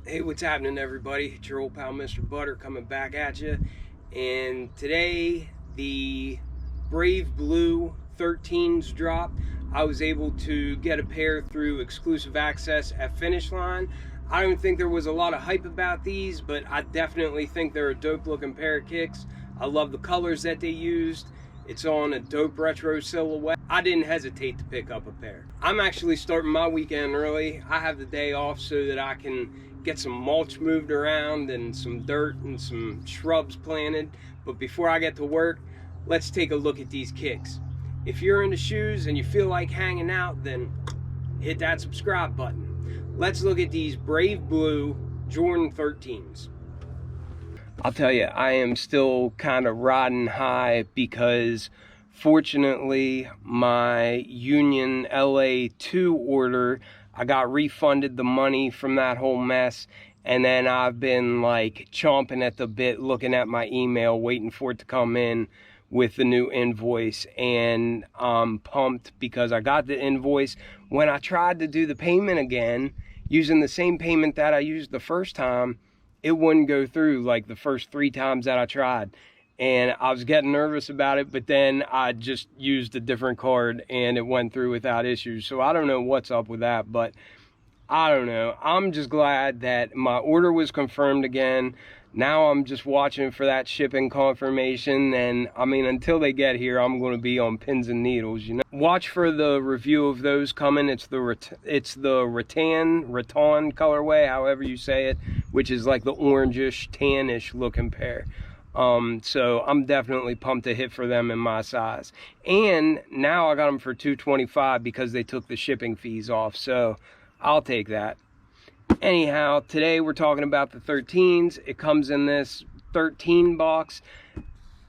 Hey, what's happening, everybody? It's your old pal Mr. Butter coming back at you. And today, the Brave Blue 13s dropped. I was able to get a pair through exclusive access at Finish Line. I don't think there was a lot of hype about these, but I definitely think they're a dope looking pair of kicks. I love the colors that they used. It's on a dope retro silhouette. I didn't hesitate to pick up a pair. I'm actually starting my weekend early. I have the day off so that I can get some mulch moved around and some dirt and some shrubs planted. But before I get to work, let's take a look at these kicks. If you're into shoes and you feel like hanging out, then hit that subscribe button. Let's look at these Brave Blue Jordan 13s. I'll tell you, I am still kind of riding high because fortunately my Union LA2 order, I got refunded the money from that whole mess, and then I've been like chomping at the bit looking at my email waiting for it to come in with the new invoice, and I'm pumped because I got the invoice. When I tried to do the payment again using the same payment that I used the first time, it wouldn't go through like the first 3 times that I tried. And I was getting nervous about it, but then I just used a different card and it went through without issues. So I don't know what's up with that, but I don't know. I'm just glad that my order was confirmed again. Now I'm just watching for that shipping confirmation, and I mean, until they get here, I'm going to be on pins and needles, you know. Watch for the review of those coming. It's the rattan colorway, however you say it, which is like the orangish, tannish looking pair. So I'm definitely pumped to hit for them in my size. And now I got them for $225 because they took the shipping fees off. So I'll take that. Anyhow, today we're talking about the 13s. It comes in this 13 box.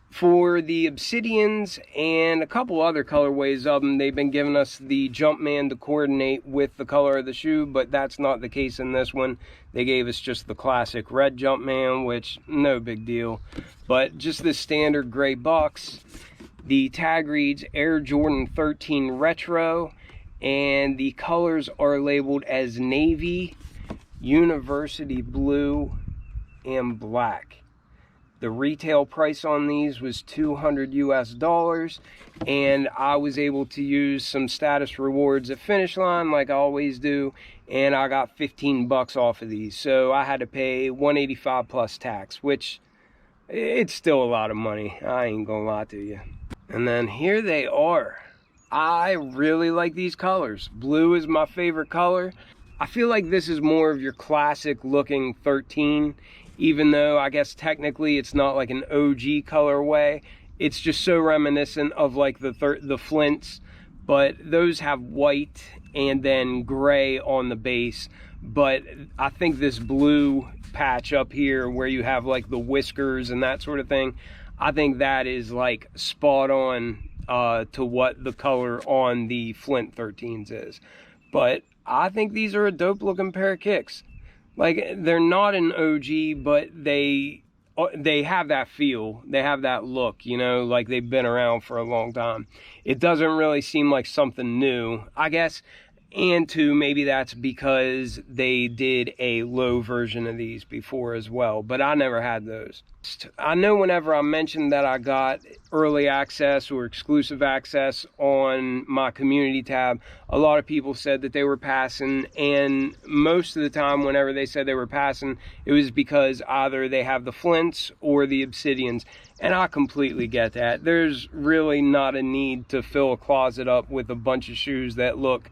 For the Obsidians and a couple other colorways of them, they've been giving us the Jumpman to coordinate with the color of the shoe, but that's not the case in this one. They gave us just the classic red Jumpman, which no big deal, but just the standard gray box. The tag reads Air Jordan 13 Retro, and the colors are labeled as navy, university blue, and black. The retail price on these was $200 US, and I was able to use some status rewards at Finish Line like I always do, and I got 15 bucks off of these. So I had to pay $185 plus tax, which it's still a lot of money. I ain't gonna lie to you. And then here they are. I really like these colors. Blue is my favorite color. I feel like this is more of your classic looking 13, even though I guess technically it's not like an OG colorway. It's just so reminiscent of like the Flints, but those have white and then gray on the base. But I think this blue patch up here where you have like the whiskers and that sort of thing, I think that is like spot on to what the color on the Flint 13s is. But I think these are a dope looking pair of kicks. Like, they're not an OG, but they have that feel. They have that look, you know, like they've been around for a long time. It doesn't really seem like something new, I guess. And two, maybe that's because they did a low version of these before as well, but I never had those. I know whenever I mentioned that I got early access or exclusive access on my community tab, a lot of people said that they were passing, and most of the time whenever they said they were passing, it was because either they have the Flints or the Obsidians, and I completely get that. There's really not a need to fill a closet up with a bunch of shoes that look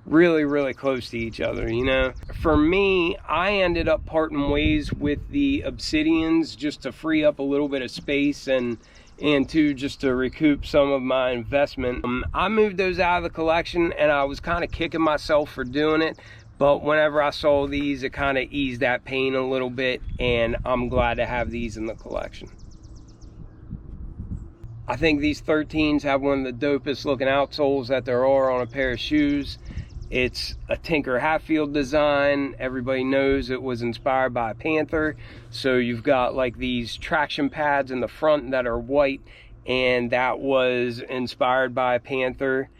really close to each other, you know. For me, I ended up parting ways with the Obsidians just to free up a little bit of space and two, just to recoup some of my investment. I moved those out of the collection and I was kind of kicking myself for doing it, but whenever I saw these, it kind of eased that pain a little bit, and I'm glad to have these in the collection. I think these 13s have one of the dopest looking outsoles that there are on a pair of shoes. It's a Tinker Hatfield design. Everybody knows it was inspired by Panther. So you've got like these traction pads in the front that are white, and that was inspired by Panther.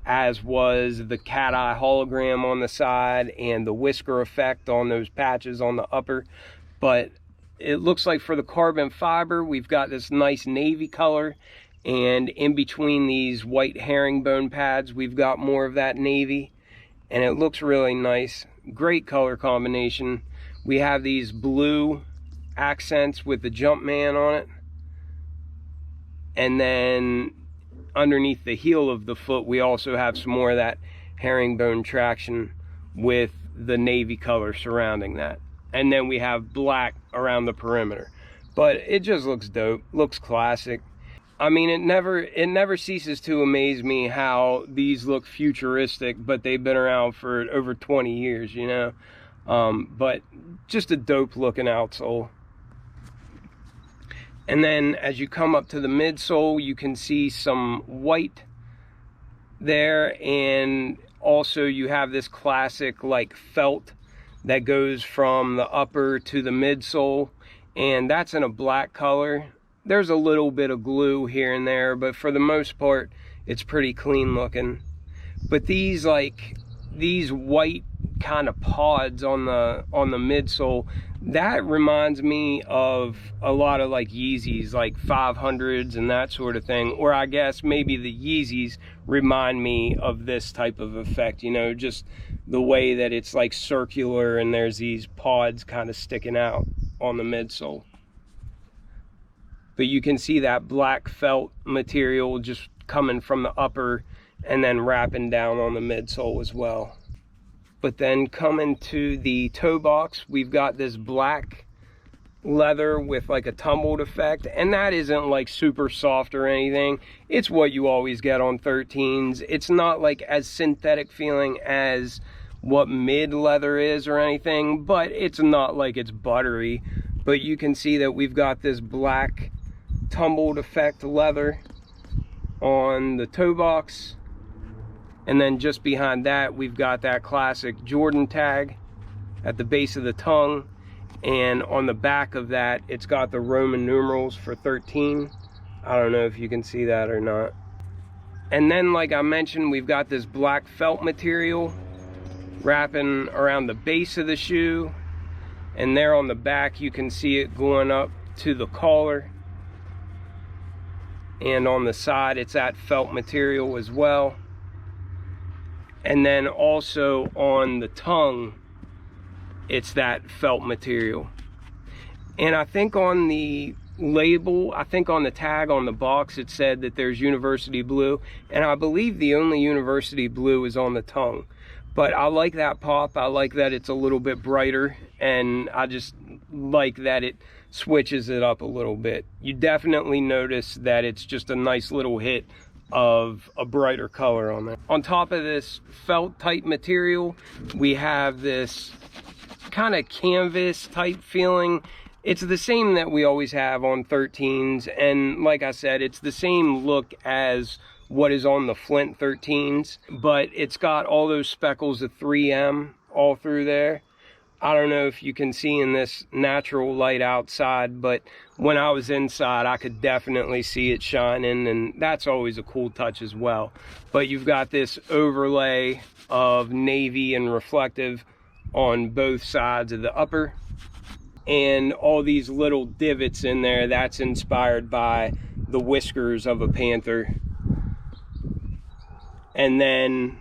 as was the cat eye hologram on the side and the whisker effect on those patches on the upper. But it looks like for the carbon fiber, we've got this nice navy color, and in between these white herringbone pads, we've got more of that navy, and it looks really nice. Great color combination. We have these blue accents with the Jumpman on it, and then underneath the heel of the foot, we also have some more of that herringbone traction with the navy color surrounding that. And then we have black around the perimeter. But it just looks dope, looks classic. I mean, it never ceases to amaze me how these look futuristic, but they've been around for over 20 years, you know? But just a dope looking outsole. And then as you come up to the midsole, you can see some white there, and also you have this classic like felt that goes from the upper to the midsole, and that's in a black color. There's a little bit of glue here and there, but for the most part it's pretty clean looking. But these white kind of pods on the midsole, that reminds me of a lot of like Yeezys, like 500s and that sort of thing. Or I guess maybe the Yeezys remind me of this type of effect, you know, just the way that it's like circular and there's these pods kind of sticking out on the midsole. But you can see that black felt material just coming from the upper and then wrapping down on the midsole as well. But then coming to the toe box, we've got this black leather with like a tumbled effect, and that isn't like super soft or anything. It's what you always get on 13s. It's not like as synthetic feeling as what mid leather is or anything, but it's not like it's buttery. But you can see that we've got this black tumbled effect leather on the toe box. And then just behind that, we've got that classic Jordan tag at the base of the tongue. And on the back of that, it's got the Roman numerals for 13. I don't know if you can see that or not. And then, like I mentioned, we've got this black felt material wrapping around the base of the shoe. And there on the back, you can see it going up to the collar. And on the side, it's that felt material as well. And then also on the tongue, it's that felt material. And I think on the label, I think on the tag on the box, it said that there's University Blue. And I believe the only University Blue is on the tongue. But I like that pop. I like that it's a little bit brighter. And I just like that it switches it up a little bit. You definitely notice that it's just a nice little hit of a brighter color on there. On top of this felt type material, we have this kind of canvas type feeling. It's the same that we always have on 13s, and like I said, it's the same look as what is on the Flint 13s, but it's got all those speckles of 3M all through there. I don't know if you can see in this natural light outside, but when I was inside, I could definitely see it shining, and that's always a cool touch as well. But you've got this overlay of navy and reflective on both sides of the upper, and all these little divots in there, that's inspired by the whiskers of a panther. And then,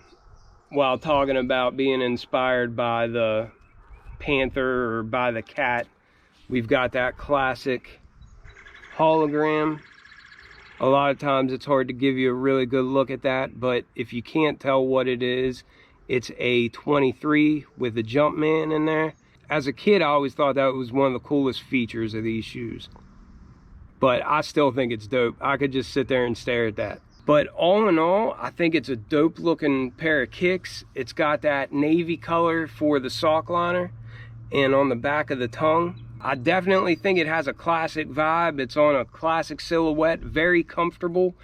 while talking about being inspired by the panther or by the cat, we've got that classic hologram. A lot of times it's hard to give you a really good look at that, but if you can't tell what it is, it's a 23 with a Jumpman in there. As a kid, I always thought that was one of the coolest features of these shoes, but I still think it's dope. I could just sit there and stare at that. But all in all, I think it's a dope looking pair of kicks. It's got that navy color for the sock liner and on the back of the tongue. I definitely think it has a classic vibe. It's on a classic silhouette, very comfortable,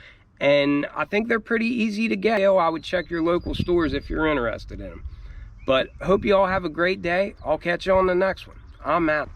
and I think they're pretty easy to get. I would check your local stores if you're interested in them. But hope you all have a great day. I'll catch you on the next one. I'm out.